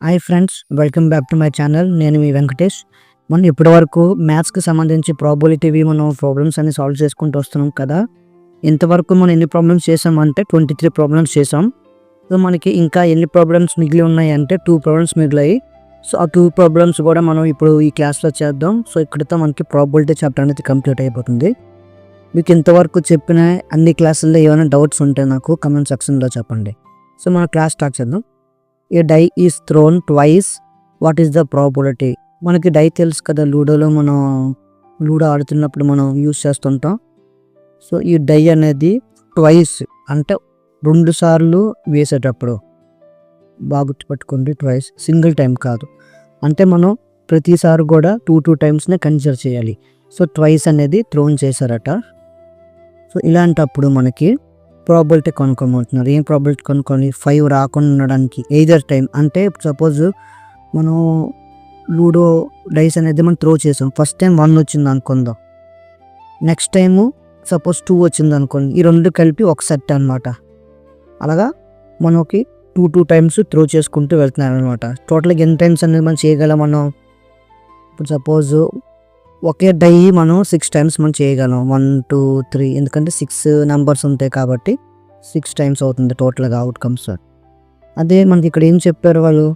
Hi friends, welcome back to my channel. నేను మీ వెంకటేష్. మనం ఇప్పటివరకు మ్యాథ్స్కి సంబంధించి ప్రాబబిలిటీవి మనం ప్రాబ్లమ్స్ అన్ని సాల్వ్ చేసుకుంటూ వస్తున్నాం కదా. ఇంతవరకు మనం ఎన్ని ప్రాబ్లమ్స్ చేసామంటే 23 ప్రాబ్లమ్స్ చేసాం. సో మనకి ఇంకా ఎన్ని ప్రాబ్లమ్స్ మిగిలి ఉన్నాయి అంటే 2 ప్రాబ్లమ్స్ మిగిలాయి. సో ఆ 2 ప్రాబ్లమ్స్ కూడా మనం ఇప్పుడు ఈ క్లాస్లో చేద్దాం. సో ఇక్కడితో మనకి ప్రాబబిలిటీ చాప్టర్ అనేది కంప్లీట్ అయిపోతుంది. మీకు ఇంతవరకు చెప్పిన అన్ని క్లాసుల్లో ఏమైనా డౌట్స్ ఉంటే నాకు కమెంట్ సెక్షన్లో చెప్పండి. సో మనం క్లాస్ స్టార్ట్ చేద్దాం. A die is thrown twice, what is the probability? మనకి డై తెలుసు కదా, లూడోలో మనం లూడో ఆడుతున్నప్పుడు మనం యూజ్ చేస్తుంటాం. సో ఈ డై అనేది ట్వైస్ అంటే 2 సార్లు వేసేటప్పుడు, బాగా గుర్తుపెట్టుకోండి, ట్వైస్, సింగిల్ టైం కాదు. అంటే మనం ప్రతిసారి కూడా 2 టైమ్స్నే కన్సిడర్ చేయాలి. సో ట్వైస్ అనేది థ్రోన్ చేశారట. సో ఇలాంటప్పుడు మనకి ప్రాబబిలిటీ కనుక్కోమంటున్నారు. ఏం ప్రాబబిలిటీ కనుక్కొని 5 రాకుండా ఉండడానికి ఎయిదర్ టైం. అంటే సపోజ్ మనం లూడో డైస్ అనేది మనం త్రో చేసాం. ఫస్ట్ టైం 1 వచ్చింది అనుకుందాం, నెక్స్ట్ టైము సపోజ్ 2 వచ్చింది అనుకోండి. ఈ 2 కలిపి ఒక సెట్ అనమాట. అలాగా మనకి 2 టైమ్స్ త్రో చేసుకుంటూ వెళ్తున్నాం అనమాట. టోటల్గా ఎన్ని టైమ్స్ అనేది మనం చేయగలం? మనం ఇప్పుడు సపోజ్ ఒకే డై మనం 6 టైమ్స్ మనం చేయగలం. 1 2 3, ఎందుకంటే 6 నెంబర్స్ ఉంటాయి కాబట్టి 6 టైమ్స్ అవుతుంది టోటల్గా అవుట్కమ్స్. అదే మనకి ఇక్కడ ఏం చెప్పారు వాళ్ళు,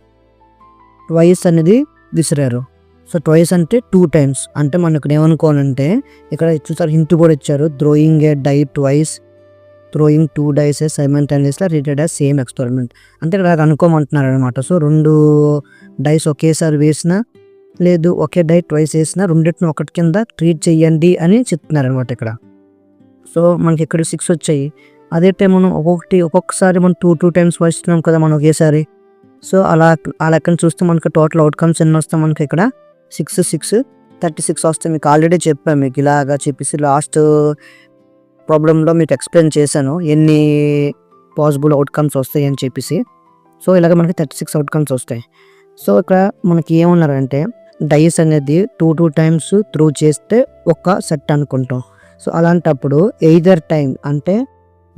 ట్వైస్ అనేది విసిరారు. సో ట్వైస్ అంటే 2 టైమ్స్. అంటే మనం ఇక్కడ ఏమనుకోవాలంటే, ఇక్కడ చూసారు హింట్ కూడా ఇచ్చారు, throwing a die twice, throwing 2 dice simultaneously rated as same experiment. అంటే ఇక్కడ అనుకోమంటున్నారు అనమాట. సో 2 డైస్ ఒకేసారి వేసినా లేదు ఒకే డై ట్వైస్ వేసినా రెండింటిని ఒకటి కింద ట్రీట్ చేయండి అని చెప్తున్నారు అనమాట ఇక్కడ. సో మనకి ఇక్కడ 6 వచ్చాయి. అదే టైం మనం ఒక్కొక్కసారి మనం 2 టైమ్స్ వేస్తున్నాం కదా మనం ఒకేసారి. సో అలా ఆ లెక్కను చూస్తే మనకి టోటల్ అవుట్కమ్స్ ఎన్ని వస్తాయి మనకి ఇక్కడ 6 6 36 వస్తాయి. మీకు ఆల్రెడీ చెప్పాను, మీకు ఇలాగా చెప్పేసి లాస్ట్ ప్రాబ్లంలో మీకు ఎక్స్ప్లెయిన్ చేశాను ఎన్ని పాసిబుల్ అవుట్కమ్స్ వస్తాయి అని చెప్పేసి. సో ఇలాగ మనకి 36 అవుట్కమ్స్ వస్తాయి. సో ఇక్కడ మనకి ఏమన్నారంటే, డైస్ అనేది 2 టైమ్స్ త్రూ చేస్తే ఒక సెట్ అనుకుంటాం. సో అలాంటప్పుడు ఎయిదర్ టైం అంటే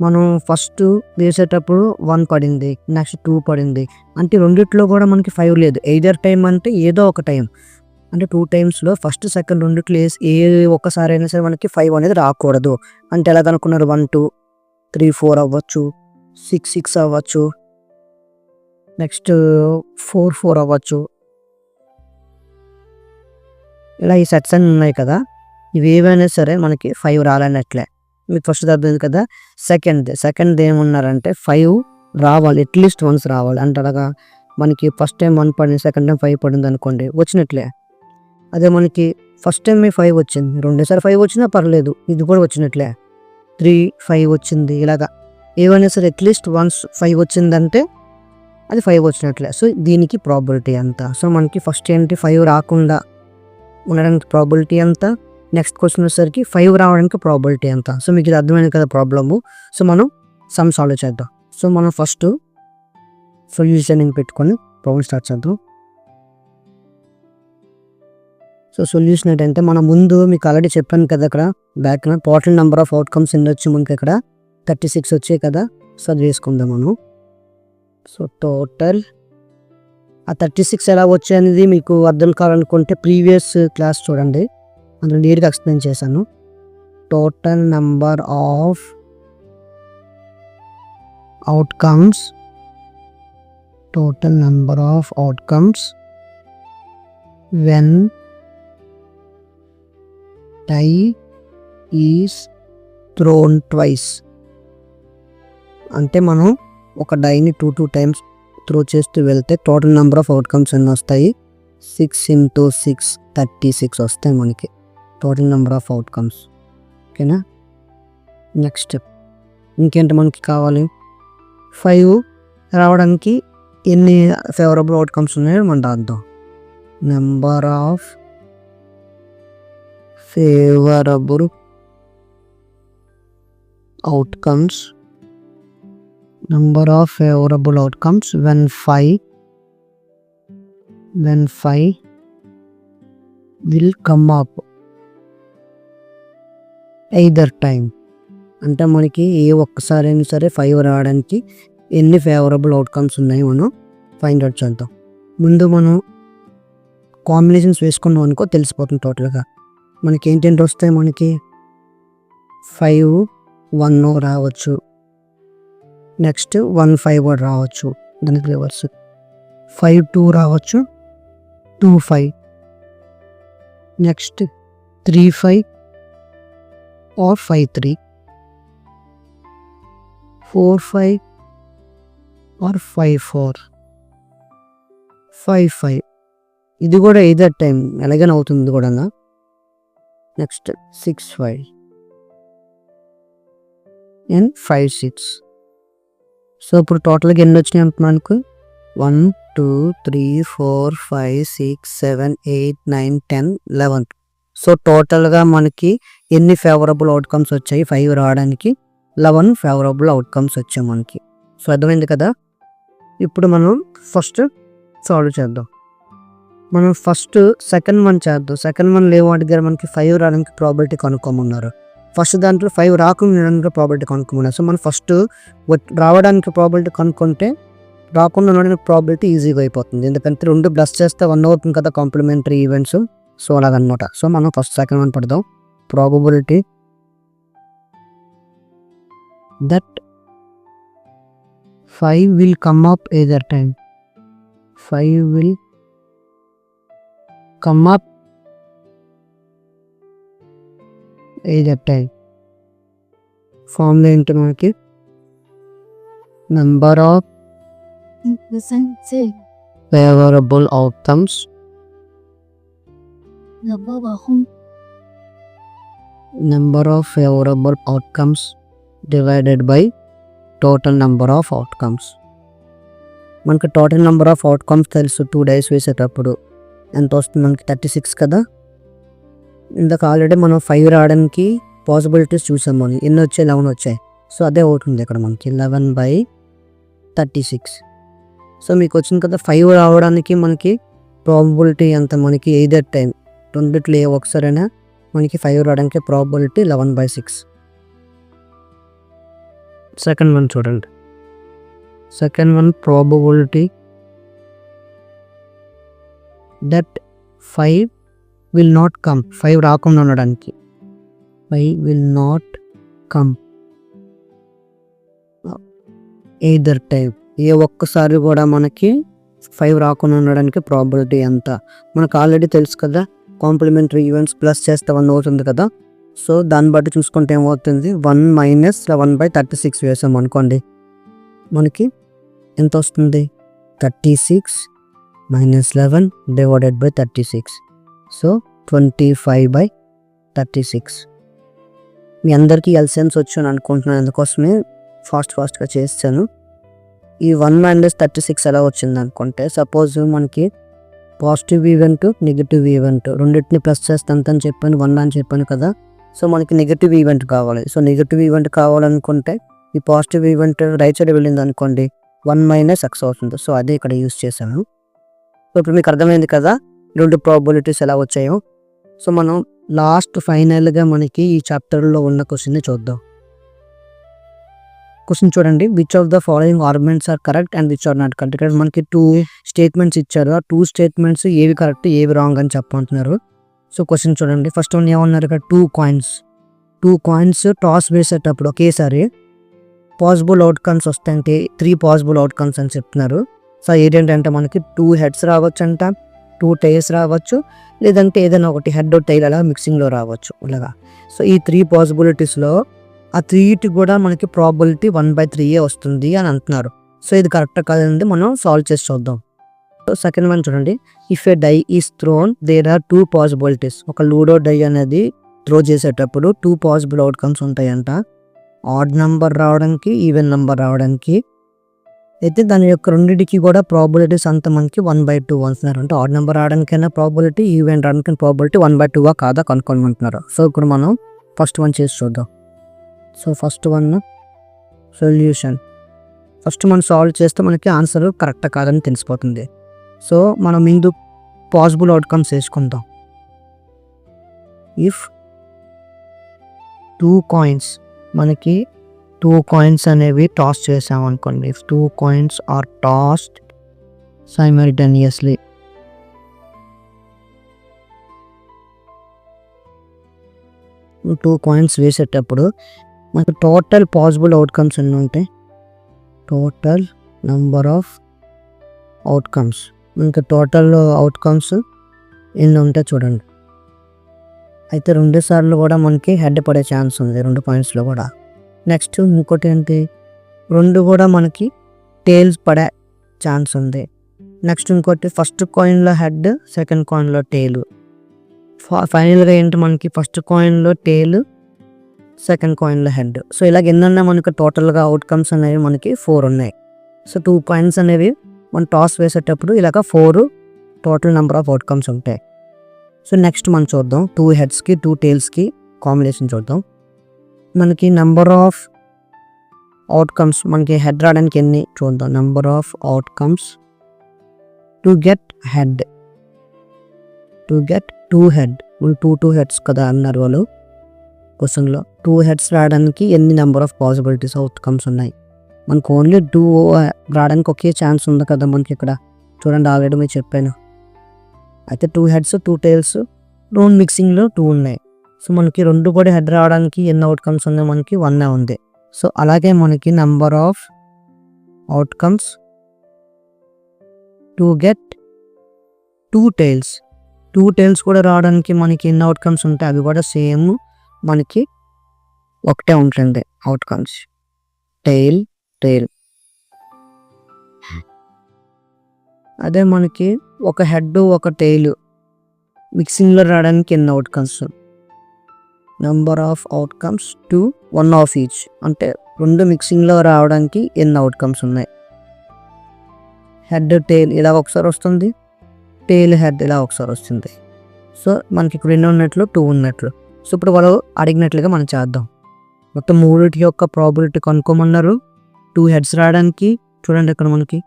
మనం ఫస్ట్ వేసేటప్పుడు 1 పడింది, నెక్స్ట్ 2 పడింది, అంటే రెండిట్లో కూడా మనకి 5 లేదు. ఎయిదర్ టైం అంటే ఏదో ఒక టైం, అంటే 2 టైమ్స్లో ఫస్ట్ సెకండ్ రెండిట్లో వేసి ఏ ఒక్కసారి అయినా సరే మనకి 5 అనేది రాకూడదు. అంటే ఎలాగనుకున్నారు, 1 2 3 4 అవ్వచ్చు, 6 6 అవ్వచ్చు, నెక్స్ట్ 4 4 అవ్వచ్చు. ఇలా ఈ సెట్స్ అన్నీ ఉన్నాయి కదా, ఇవి ఏవైనా సరే మనకి 5 రాలన్నట్లే. మీకు ఫస్ట్ అర్థమైంది కదా. సెకండ్ ఏమున్నారంటే 5 రావాలి, అట్లీస్ట్ వన్స్ రావాలి. అంటే అలాగా మనకి ఫస్ట్ టైం 1 పడింది, సెకండ్ టైం 5 పడింది అనుకోండి, వచ్చినట్లే. అదే మనకి ఫస్ట్ టైం 5 వచ్చింది, రెండోసారి 5 వచ్చినా పర్లేదు, ఇది కూడా వచ్చినట్లే. 3 5 వచ్చింది, ఇలాగా ఏవైనా సరే అట్లీస్ట్ వన్స్ 5 వచ్చిందంటే అది 5 వచ్చినట్లే. సో దీనికి ప్రాబబిలిటీ ఎంత? సో మనకి ఫస్ట్ ఏంటి, 5 రాకుండా ఉండడానికి ప్రాబబిలిటీ ఎంత, నెక్స్ట్ క్వశ్చన్ వచ్చేసరికి 5 రావడానికి ప్రాబబిలిటీ ఎంత. సో మీకు ఇది అర్థమైంది కదా ప్రాబ్లము. సో మనం సమ్ సాల్వ్ చేద్దాం. సో మనం ఫస్ట్ సొల్యూషనింగ్ పెట్టుకొని ప్రాబ్లం స్టార్ట్ చేద్దాం. సో సొల్యూషన్ ఏంటంటే, మనం ముందు మీకు ఆల్రెడీ చెప్పాను కదా, అక్కడ back total number of outcomes ఎన్ని వచ్చి మనకి ఇక్కడ 36 వచ్చాయి కదా. సో అది వేసుకుందాం మనం. సో టోటల్ ఆ 36 ఎలా వచ్చాయి అనేది మీకు అర్థం కావాలనుకుంటే ప్రీవియస్ క్లాస్ చూడండి, అందులో నీట్గా ఎక్స్ప్లెయిన్ చేశాను. Total number of outcomes when die is thrown twice. అంటే మనం ఒక డైని 2 టైమ్స్ త్రో చేస్తూ వెళ్తే టోటల్ నెంబర్ ఆఫ్ అవుట్కమ్స్ ఎన్ని వస్తాయి, 6 × 6 36 వస్తాయి మనకి టోటల్ నెంబర్ ఆఫ్ అవుట్కమ్స్. ఓకేనా. నెక్స్ట్ ఇంకేంటి మనకి కావాలి, 5 రావడానికి ఎన్ని ఫేవరబుల్ అవుట్కమ్స్ ఉన్నాయో మనం రాద్దాం. Number of favourable outcomes when 5 will come up either time. అంటే మనకి ఏ ఒక్కసారి సరే 5 రావడానికి ఎన్ని ఫేవరబుల్ అవుట్కమ్స్ ఉన్నాయి మనం ఫైండ్ అవుట్ చేద్దాం. ముందు మనం కాంబినేషన్స్ వేసుకున్నాం అనుకో తెలిసిపోతుంది టోటల్గా. మనకి ఏంటంటే వస్తాయి, మనకి 5 1 రావచ్చు, నెక్స్ట్ 1 5 కూడా రావచ్చు, దానికి రివర్స్ 5 2 రావచ్చు, 2 5, నెక్స్ట్ 3 5 or 5 3, 4 5 or 5 4, 5 5. ఇది కూడా ఇదర్ టైం ఎలాగైనా అవుతుంది కూడా. Next 6 5 and 5 6. సో ఇప్పుడు టోటల్గా ఎన్ని వచ్చినాయి అంటే మనకు 1 2 3 4 5 6 7 8 9 10 11. సో టోటల్గా మనకి ఎన్ని ఫేవరబుల్ అవుట్కమ్స్ వచ్చాయి 5 రావడానికి? 11 ఫేవరబుల్ అవుట్కమ్స్ వచ్చాయి మనకి. సో అర్థమైంది కదా. ఇప్పుడు మనం ఫస్ట్ సాల్వ్ చేద్దాం. మనం ఫస్ట్ సెకండ్ వన్ చేద్దాం. సెకండ్ వన్ లేవు అడిగారు, మనకి 5 రావడానికి ప్రాబిలిటీ కనుక్కోమన్నారు. ఫస్ట్ దాంట్లో 5 రాకుండా ప్రాబిలిటీ కనుక్కోమన్నారు. సో మనం ఫస్ట్ రావడానికి ప్రాబిలిటీ కనుక్కుంటే రాకుండా ఉండడానికి ప్రాబిలిటీ ఈజీగా అయిపోతుంది, ఎందుకంటే 2 ప్లస్ చేస్తే 1 అవుతుంది కదా కాంప్లిమెంటరీ ఈవెంట్స్. సో అలాగనమాట. సో మనం ఫస్ట్ సెకండ్ వన్ పడదాం. Probability that 5 will come up either time. 5 will come up either time. Formula ఏంటి మనకి? Number of favourable outcomes divided by total number of outcomes. మనకి total number of outcomes తెలుసు. 2 days వేసేటప్పుడు ఎంత వస్తుంది మనకి? 36 కదా. ఇందాక ఆల్రెడీ మనం 5 రావడానికి పాసిబిలిటీస్ చూసాం. మనం ఎన్ని వచ్చాయి? 11 వచ్చాయి. సో అదే అవుతుంది ఇక్కడ మనకి 11/36. సో మీకు వచ్చింది కదా 5 రావడానికి మనకి ప్రాబబిలిటీ ఎంత? మనకి ఎయిదర్ టైం రెండిట్లో ఏ ఒకసారైనా మనకి 5 రావడానికి ప్రాబబిలిటీ 11/6. సెకండ్ వన్ చూడండి. Second one probability that 5 will not come. 5 రాకుండా ఉండడానికి 5 will not come either time. ఏ ఒక్కసారి కూడా మనకి 5 రాకుండా ఉండడానికి ప్రాబిలిటీ ఎంత? మనకు ఆల్రెడీ తెలుసు కదా, కాంప్లిమెంటరీ ఈవెంట్స్ ప్లస్ చేస్తే 1 అవుతుంది కదా. సో దాన్ని బట్టి చూసుకుంటే ఏమవుతుంది? 1 - 11/36 వేసాం అనుకోండి, మనకి ఎంత వస్తుంది? 36 - 11 డివైడెడ్ బై 36. సో 25/36. మీ అందరికీ ఎల్సిఎమ్స్ వచ్చాను అనుకుంటున్నాను, అందుకోసమే ఫాస్ట్గా చేస్తాను. ఈ 1 - 36 ఎలా వచ్చింది అనుకుంటే, సపోజ్ మనకి పాజిటివ్ ఈవెంట్ నెగిటివ్ ఈవెంట్ రెండింటిని ప్లస్ చేస్తే అంత అని చెప్పాను, 1 అని చెప్పాను కదా. సో మనకి నెగిటివ్ ఈవెంట్ కావాలి. సో నెగిటివ్ ఈవెంట్ కావాలనుకుంటే ఈ పాజిటివ్ ఈవెంట్ రైట్ సైడ్ వెళ్ళింది అనుకోండి, 1 - x అవుతుంది. సో అదే ఇక్కడ యూజ్ చేశాను. సో ఇప్పుడు మీకు అర్థమైంది కదా 2 ప్రాబబిలిటీస్ ఎలా వచ్చాయో. సో మనం లాస్ట్ ఫైనల్గా మనకి ఈ చాప్టర్లో ఉన్న క్వశ్చన్ని చూద్దాం. క్వశ్చన్ చూడండి. Which of the following arguments are correct and which are not correct. ఇక్కడ మనకి 2 స్టేట్మెంట్స్ ఇచ్చారు. ఆ 2 స్టేట్మెంట్స్ ఏవి కరెక్ట్ ఏవి రాంగ్ అని చెప్పంటున్నారు. సో క్వశ్చన్ చూడండి. ఫస్ట్ వన్ ఏమన్నారు ఇక్కడ? 2 కాయిన్స్ టాస్ వేసేటప్పుడు ఒకేసారి పాసిబుల్ అవుట్కమ్స్ వస్తాయంటే 3 పాసిబుల్ అవుట్కమ్స్ అని చెప్తున్నారు. సో ఏంటంటే మనకి 2 హెడ్స్ రావచ్చు అంట, 2 టైల్స్ రావచ్చు, లేదంటే ఏదైనా ఒకటి హెడ్ టైల్ అలా మిక్సింగ్లో రావచ్చు ఇలాగా. సో ఈ 3 పాసిబిలిటీస్లో ఆ 3టి కూడా మనకి ప్రాబిలిటీ 1/3 వస్తుంది అని అంటున్నారు. సో ఇది కరెక్ట్ కాదండి, మనం సాల్వ్ చేసి చూద్దాం. సో సెకండ్ వన్ చూడండి. If a die is thrown there are 2 possibilities. ఒక లూడో డై అనేది త్రో చేసేటప్పుడు 2 పాసిబుల్ అవుట్కమ్స్ ఉంటాయంట. ఆడ్ నెంబర్ రావడానికి, ఈవెన్ నెంబర్ రావడానికి. అయితే దాని యొక్క రెండింటికి కూడా ప్రాబిలిటీస్ అంతా మనకి 1/2 అంటున్నారు. అంటే ఆడ్ నెంబర్ రావడానికైనా ప్రాబిలిటీ, ఈవెన్ రావడానికి ప్రాబిలిటీ 1/2 కాదా కనుక్కోమంటున్నారు. సో ఇప్పుడు మనం ఫస్ట్ వన్ చేసి చూద్దాం. So first one solution. First మనం సాల్వ్ చేస్తే మనకి ఆన్సర్ కరెక్ట్ కాదని తెలిసిపోతుంది. సో మనం ముందు పాసిబుల్ అవుట్కమ్స్ వేసుకుందాం. ఇఫ్ 2 కాయిన్స్ మనకి 2 కాయిన్స్ అనేవి టాస్ చేసాం అనుకోండి. If 2 coins are tossed simultaneously. Two coins వేసేటప్పుడు మనకు టోటల్ పాసిబుల్ అవుట్కమ్స్ ఎన్ని ఉంటాయి? Total number of outcomes. ఇంకా టోటల్ అవుట్కమ్స్ ఎన్ని ఉంటాయి చూడండి. అయితే 2 సార్లు కూడా మనకి హెడ్ పడే ఛాన్స్ ఉంది 2 పాయింట్స్లో కూడా. నెక్స్ట్ ఇంకోటి ఏంటి, 2 కూడా మనకి టేల్స్ పడే ఛాన్స్ ఉంది. నెక్స్ట్ ఇంకోటి ఫస్ట్ కాయిన్లో హెడ్, సెకండ్ కాయిన్లో టేలు. ఫైనల్గా ఏంటి మనకి ఫస్ట్ కాయిన్లో టేలు, సెకండ్ కాయిన్లో హెడ్. సో ఇలాగ ఎన్నన్నా మనకు టోటల్గా అవుట్కమ్స్ అనేవి మనకి 4 ఉన్నాయి. సో 2 కాయిన్స్ అనేవి మనం టాస్ వేసేటప్పుడు ఇలాగ 4 టోటల్ నెంబర్ ఆఫ్ అవుట్కమ్స్ ఉంటాయి. సో నెక్స్ట్ మనం చూద్దాం 2 హెడ్స్కి 2 టేల్స్కి కాంబినేషన్ చూద్దాం. మనకి నెంబర్ ఆఫ్ అవుట్కమ్స్ మనకి హెడ్ రావడానికి ఎన్ని చూద్దాం. Number of outcomes to get head, to get 2 head. 2 heads కదా అన్నారు వాళ్ళు క్వశ్చన్లో. 2 హెడ్స్ రావడానికి ఎన్ని నెంబర్ ఆఫ్ పాసిబిలిటీస్ అవుట్కమ్స్ ఉన్నాయి? మనకు ఓన్లీ 2 రావడానికి ఒకే ఛాన్స్ ఉంది కదా మనకి ఇక్కడ. చూడండి ఆల్రెడీ మీరు చెప్పాను. అయితే 2 హెడ్స్ 2 టైల్స్ 2 మిక్సింగ్లో 2 ఉన్నాయి. సో మనకి 2 కూడా హెడ్ రావడానికి ఎన్ని అవుట్కమ్స్ ఉన్నాయి? మనకి 1 ఉంది. సో అలాగే మనకి number of outcomes to get 2 tiles, 2 tiles కూడా రావడానికి మనకి ఎన్ని అవుట్కమ్స్ ఉంటాయి? అవి కూడా సేమ్ మనకి ఒకటే ఉంటుంది అవుట్కమ్స్. Tile tile. అదే మనకి ఒక హెడ్ ఒక టైల్ మిక్సింగ్లో రావడానికి ఎన్ని outcomes? Number of outcomes to 1 of each. అంటే 2 మిక్సింగ్లో రావడానికి ఎన్ని అవుట్కమ్స్ ఉన్నాయి? హెడ్ టైల్ ఇలా ఒకసారి వస్తుంది, టైల్ హెడ్ ఇలా ఒకసారి వస్తుంది. సో మనకి ఇక్కడ ఎన్ని ఉన్నట్లు? 2 ఉన్నట్లు. సో ఇప్పుడు వాళ్ళు అడిగినట్లుగా మనం చేద్దాం. మొత్తం 3 యొక్క ప్రాబిలిటీ కనుక్కోమన్నారు. 2 హెడ్స్ రావడానికి చూడండి ఇక్కడ మనకి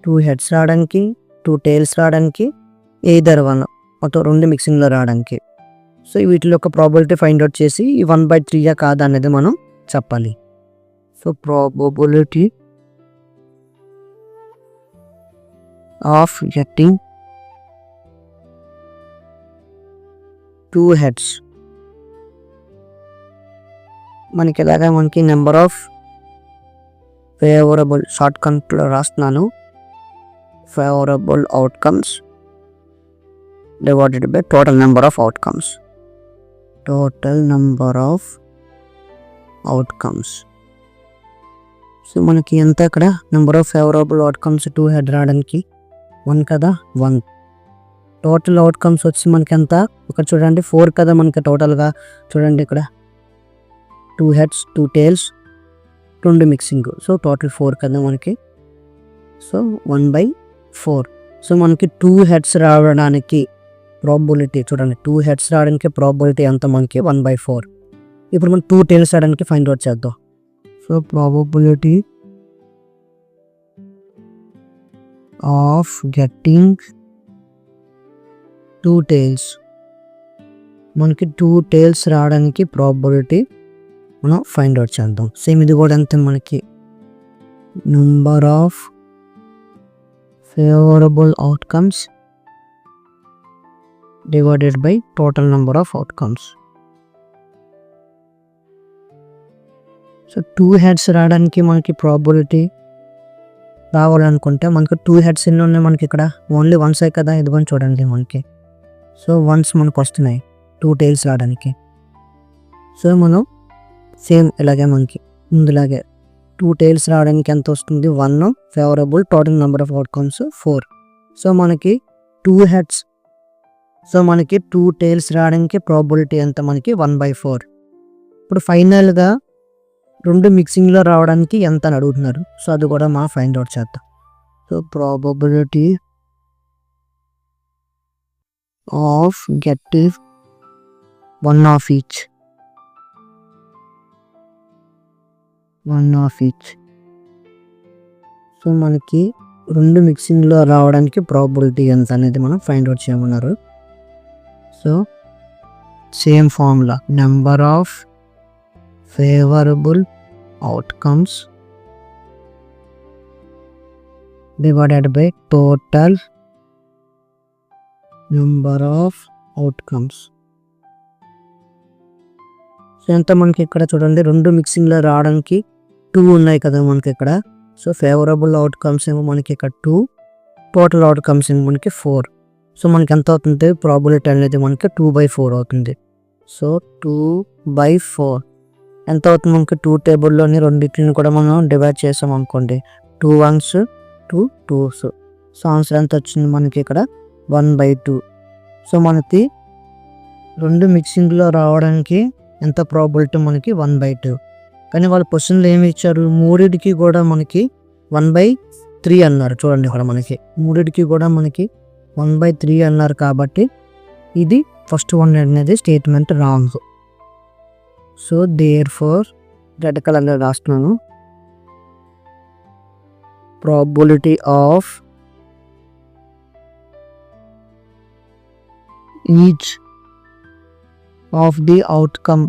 2 హెడ్స్ రావడానికి, 2 టైల్స్ రావడానికి, ఎయిదర్ 1 మొత్తం 2 మిక్సింగ్లో రావడానికి. సో వీటి యొక్క ప్రాబిలిటీ ఫైండ్ అవుట్ చేసి 1/3 కాదా అనేది మనం చెప్పాలి. So probability of getting 2 heads మనకి ఎలాగా మనకి నెంబర్ ఆఫ్ ఫేవరబుల్ షార్ట్ కట్లో రాస్తున్నాను. Favourable outcomes divided by total number of outcomes. Total number of outcomes. So మనకి ఎంత ఇక్కడ number of favourable outcomes 2 head రావడానికి 1 కదా, 1. టోటల్ అవుట్కమ్స్ వచ్చి మనకి ఎంత ఇక్కడ చూడండి 4 కదా మనకి టోటల్గా. చూడండి ఇక్కడ 2 heads 2 tiles 2 mixing. So total 4 కదా మనకి. సో 1/4. సో మనకి 2 హెడ్స్ రావడానికి ప్రాబిలిటీ చూడండి, 2 హెడ్స్ రావడానికి ప్రాబిలిటీ ఎంత మనకి? 1/4. ఇప్పుడు మనం 2 టైల్స్ రావడానికి ఫైండ్ అవుట్ చేద్దాం. So probability of getting 2 tiles మనకి 2 టైల్స్ రావడానికి ప్రాబిలిటీ మనం ఫైండ్ అవుట్ చేద్దాం. సేమ్ ఇది కూడా అంతే మనకి number of favourable outcomes divided by total number of outcomes. So 2 heads రావడానికి మనకి ప్రాబిలిటీ రావాలనుకుంటే మనకి 2 హెడ్స్ ఎన్ని ఉన్నాయి మనకి ఇక్కడ? ఓన్లీ 1 కదా. ఇదిగోని చూడండి మనకి. సో 1s మనకు వస్తున్నాయి 2 టైల్స్ రావడానికి. సో మనం సేమ్ ఇలాగే మనకి ముందులాగే 2 టైల్స్ రావడానికి ఎంత వస్తుంది? 1 favourable total number of outcomes 4. So మనకి 2 హెడ్స్, సో మనకి 2 టైల్స్ రావడానికి ప్రాబిలిటీ ఎంత మనకి? 1/4. ఇప్పుడు ఫైనల్గా 2 మిక్సింగ్లో రావడానికి ఎంత అని అడుగుతున్నారు. సో అది కూడా మనం ఫైండ్ అవుట్ చేద్దాం. So probability of getting 1 of each, 1 of each. So మనకి 2 మిక్సింగ్లో రావడానికి ప్రాబిలిటీ ఎంత అనేది మనం ఫైండ్ అవుట్ చేయమన్నారు. So same formula number of favourable outcomes divided by total number of outcomes. So ఎంత మనకి ఇక్కడ చూడండి, రెండు మిక్సింగ్లో రావడానికి 2 ఉన్నాయి కదా మనకి ఇక్కడ. సో ఫేవరబుల్ అవుట్కమ్స్ ఏమో మనకి ఇక్కడ 2, టోటల్ అవుట్కమ్స్ ఏమో మనకి 4. సో మనకి ఎంత అవుతుంది, ప్రాబిలిటీ అనేది మనకి 2/4 అవుతుంది. సో 2/4 ఎంత అవుతుంది మనకి, 2 టేబుల్లోని రెండింటిని కూడా మనం డివైడ్ చేసాం అనుకోండి, 2 1s 2 2s. సో ఆన్సర్ ఎంత వచ్చింది మనకి ఇక్కడ 1/2. సో మనకి రెండు మిక్సింగ్లో రావడానికి ఎంత ప్రాబిలిటీ మనకి 1/2. కానీ వాళ్ళ క్వశ్చన్లు ఏమి ఇచ్చారు, మూడిటికి కూడా మనకి 1/3 అన్నారు. చూడండి ఇక్కడ మనకి మూడిటికి కూడా మనకి 1/3 అన్నారు కాబట్టి ఇది ఫస్ట్ వన్ అనేది statement wrong. So therefore red కలర్లో రాస్తున్నాను, probability of each of the outcome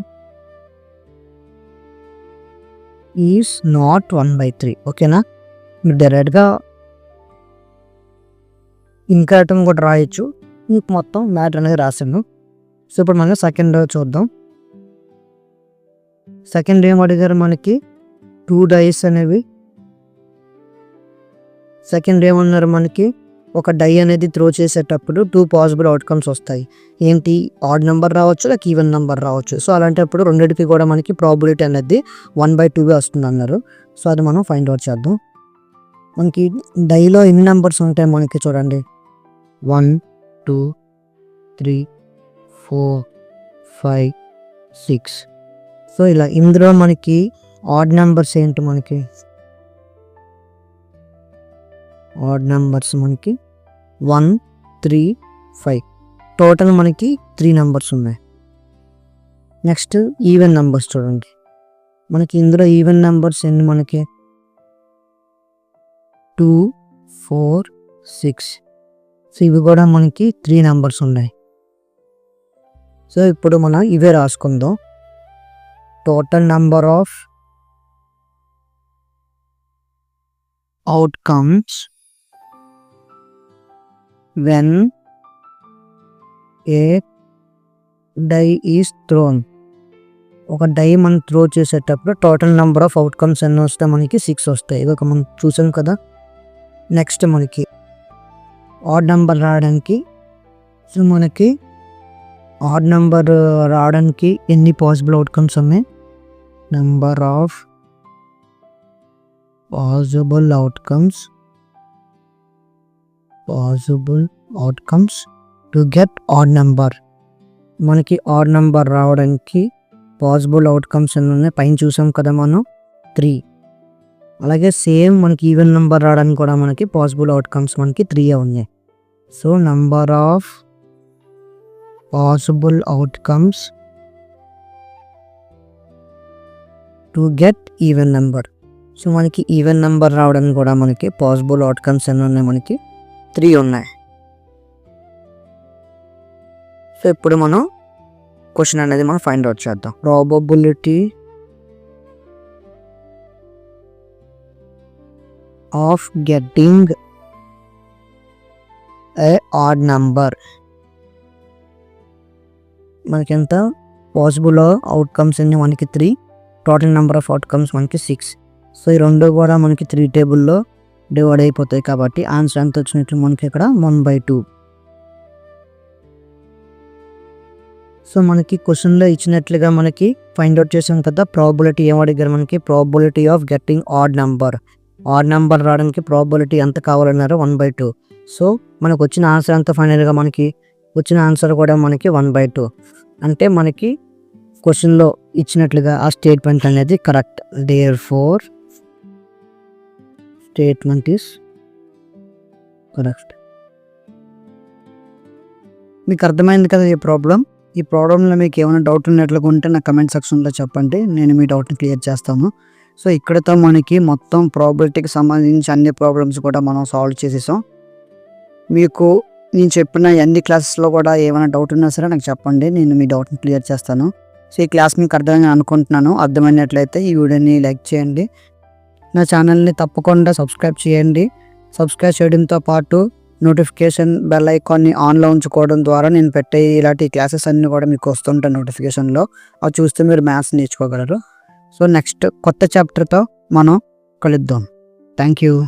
is not 1/3. ఓకేనా, మీరు డైరెక్ట్గా ఇంకటం కూడా రాయొచ్చు, ఇంక మొత్తం మ్యాటర్ అనేది రాసాను. సో ఇప్పుడు మనం సెకండ్ చూద్దాం. సెకండ్ ఏం అడిగారు మనకి, 2 డైస్ అనేవి. సెకండ్ ఏమన్నారు మనకి, ఒక డై అనేది త్రో చేసేటప్పుడు 2 పాసిబుల్ అవుట్కమ్స్ వస్తాయి. ఏంటి, ఆడ్ నెంబర్ రావచ్చు, లేక ఈవెన్ నెంబర్ రావచ్చు. సో అలాంటప్పుడు రెండింటికి కూడా మనకి ప్రాబిలిటీ అనేది 1/2 వస్తుంది అన్నారు. సో అది మనం ఫైండ్ అవుట్ చేద్దాం. మనకి డైలో ఎన్ని నెంబర్స్ ఉంటాయి మనకి చూడండి, 1 2 3 4 5 6. సో ఇలా ఇందులో మనకి ఆడ్ నెంబర్స్ ఏంటి, మనకి ఆడ్ నెంబర్స్ మనకి 1 3 5. టోటల్ మనకి 3 నెంబర్స్ ఉన్నాయి. నెక్స్ట్ ఈవెన్ నెంబర్స్ చూడండి, మనకి ఇందులో ఈవెన్ నెంబర్స్ ఎన్ని మనకి 2 4 6. సో ఇవి కూడా మనకి 3 నెంబర్స్ ఉన్నాయి. సో ఇప్పుడు మనం ఇవే రాసుకుందాం, total number of outcomes when a die is thrown. ఒక డై మనం త్రో చేసేటప్పుడు టోటల్ నెంబర్ ఆఫ్ అవుట్కమ్స్ ఎన్ని వస్తాయి మనకి 6 వస్తాయి. ఇది ఒక మనం చూసాం కదా. నెక్స్ట్ మనకి ఆడ్ నెంబర్ రావడానికి, సో మనకి ఆడ్ నెంబర్ రావడానికి ఎన్ని పాసిబుల్ అవుట్కమ్స్ ఉన్నాయి, number of possible outcomes to get odd number. మనకి ఆడ్ నెంబర్ రావడానికి పాసిబుల్ అవుట్కమ్స్ ఎన్ని ఉన్నాయి, పైన చూసాం కదా మనం 3. అలాగే సేమ్ మనకి ఈవెన్ నెంబర్ రావడానికి కూడా మనకి పాసిబుల్ అవుట్కమ్స్ మనకి 3 ఉన్నాయి. So number of possible outcomes to get even number. So మనకి ఈవెన్ నెంబర్ రావడానికి కూడా మనకి పాసిబుల్ అవుట్కమ్స్ ఎన్ని ఉన్నాయి, మనకి 3 ఉన్నాయి. సో ఇప్పుడు మనం క్వశ్చన్ అనేది మనం ఫైండ్ అవుట్ చేద్దాం. Probability of getting a odd number. మనకి ఎంత పాసిబుల్ అవుట్కమ్స్ అన్ని మనకి 3, టోటల్ నెంబర్ ఆఫ్ అవుట్కమ్స్ మనకి 6. సో ఈ రెండు కూడా మనకి 3 టేబుల్లో డివైడ్ అయిపోతాయి కాబట్టి ఆన్సర్ ఎంత వచ్చినట్టు మనకి ఇక్కడ 1/2. సో మనకి క్వశ్చన్లో ఇచ్చినట్లుగా మనకి ఫైండ్ అవుట్ చేసాం కదా, ప్రాబిలిటీ ఏం అడిగారు మనకి, probability of getting odd number. Add number రావడానికి ప్రాబిలిటీ ఎంత కావాలన్నారు, 1/2. సో మనకు వచ్చిన ఆన్సర్ ఎంత, ఫైనల్గా మనకి వచ్చిన ఆన్సర్ కూడా మనకి 1/2. అంటే మనకి క్వశ్చన్లో ఇచ్చినట్లుగా ఆ స్టేట్మెంట్ అనేది correct. Therefore statement is correct. మీకు అర్థమైంది కదా ఈ ప్రాబ్లంలో మీకు ఏమైనా డౌట్ ఉన్నట్లుగా ఉంటే నా కమెంట్ సెక్షన్లో చెప్పండి, నేను మీ డౌట్ని క్లియర్ చేస్తాను. సో ఇక్కడతో మనకి మొత్తం ప్రాబిలిటీకి సంబంధించి అన్ని ప్రాబ్లమ్స్ కూడా మనం సాల్వ్ చేసేసాం. మీకు నేను చెప్పిన అన్ని క్లాసెస్లో కూడా ఏమైనా డౌట్ ఉన్నా సరే నాకు చెప్పండి, నేను మీ డౌట్ని క్లియర్ చేస్తాను. సో ఈ క్లాస్ మీకు అర్థమైందని అనుకుంటున్నాను. అర్థమైనట్లయితే ఈ వీడియోని లైక్ చేయండి, నా ఛానల్ని తప్పకుండా సబ్స్క్రైబ్ చేయండి. సబ్స్క్రైబ్ చేయడంతో పాటు నోటిఫికేషన్ బెల్ ఐకాన్ని ఆన్లో ఉంచుకోవడం ద్వారా నేను పెట్టే ఇలాంటి క్లాసెస్ అన్నీ కూడా మీకు వస్తుంటాయి నోటిఫికేషన్లో. అవి చూస్తే మీరు మ్యాథ్స్ నేర్చుకోగలరు. సో నెక్స్ట్ కొత్త చాప్టర్తో మనం కలుద్దాం. Thank you.